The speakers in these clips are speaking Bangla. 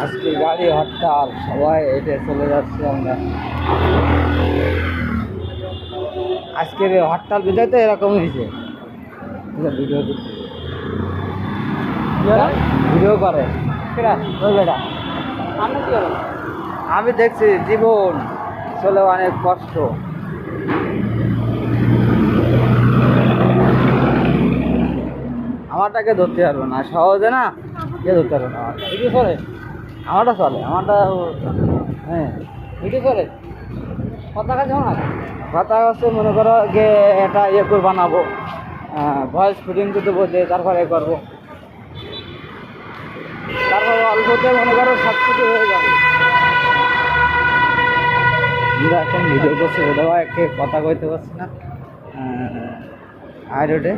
আজকে গাড়ি হরতাল, সবাই হেঁটে চলে যাচ্ছে আমরা। আজকের হরতাল বিদায় তো এরকম হয়েছে। ভিডিও করে আমি দেখছি, জীবন চলে অনেক কষ্ট। আমারটাকে ধরতে পারবো না, সহজে না, কে ধরতে পারবো না। ভিডিও চলে, আমারটা চলে, আমারটা। হ্যাঁ, ভিডিও চলে। কথা কাছে কথা হচ্ছে, মনে করো যে এটা ইয়ে করে বানাবো, ভয়েস শুটিং করতে বলতে, তারপরে করবো, তারপরে অল্পতে মনে করো সব কিছু হয়ে যাবে। আমরা এখন ভিডিও করছি, ওটাও একে কথা কইতে পারছি না। আর ওটে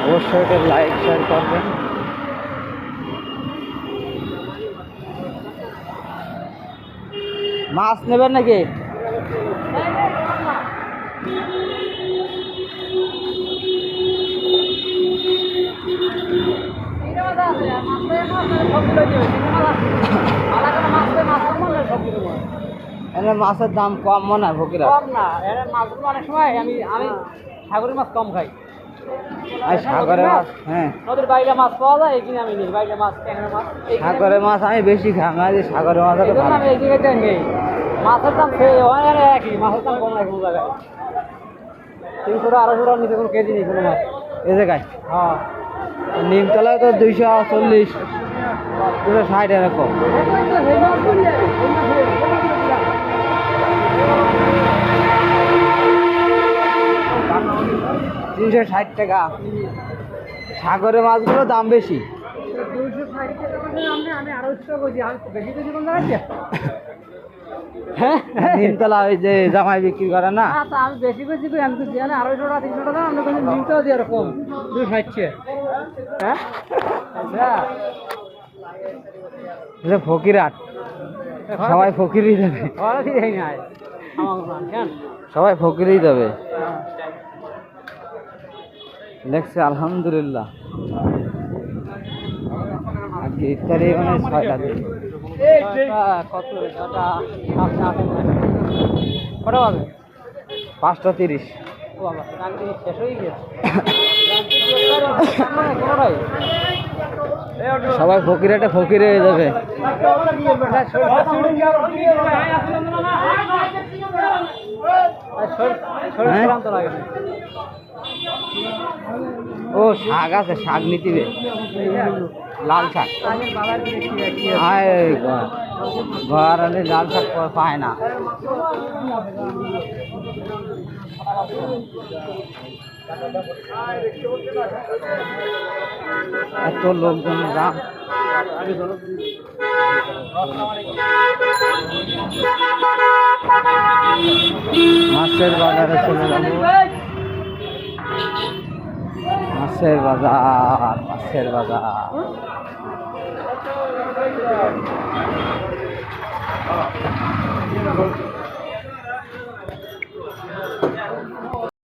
অবশ্যই ওটা লাইক শেয়ার করবেন। মাছ নেবেন নাকি? মাছের দাম কম মনে হয় ফকিরা? কম না, মাছগুলো অনেক সময় আমি সাগরের মাছ কম খাই। সাগরের মাছ, হ্যাঁ, নদীর বাইরে মাছ পাওয়া যায়, এই কিনে আমি নিই। বাইরে মাছ, ট্যাংরা মাছ, সাগরের মাছ আমি বেশি খাই। আমি সাগরের মাছ আমি এই জায়গাতে নেই। মাছের দাম একই, মাছের দাম কম লাগে কোনো জায়গায়। 300 টাকা 250 টাকা নিচে কোনো কেজি নেই কোনো মাছ এই জায়গায়। হ্যাঁ, নিমতলায় তো 240, 260 এরকম। 360 টাকা। সাগরের মাছগুলোর দাম বেশি। 260 টাকা আমি আরো ইচ্ছা করছি, আমি বেশি বেশি কোন জায়গায়। হ্যাঁ, নিমতলা ওই যে জামাই বিক্রি করে না, আমি বেশি বেশি করি। আমি তো জানি 250 টাকা 300 টাকা, আমরা কোনো নিমতাও দিই এরকম 260। হ্যাঁ, এটা ফকিরহাট, সবাই ফকিরই দেবে, সবাই ফকিরই দেবে। দেখছি আলহামদুলিল্লাহ আজকে ইফতারি মানে 6টা দিন। কত কটা বাজে? 5:30। ও বাবা, শেষ হয়ে গেছে। সবাই ফকিরহাটে ফকির হয়ে যাবে। ও শাক আছে, শাক নিতিবে, লাল শাক। ঘর আলে লাল শাক পায় না। এত লোকজন দাম। মাছের বাজারে চলে যাব। মাছের বাজার, মাছের বাজার।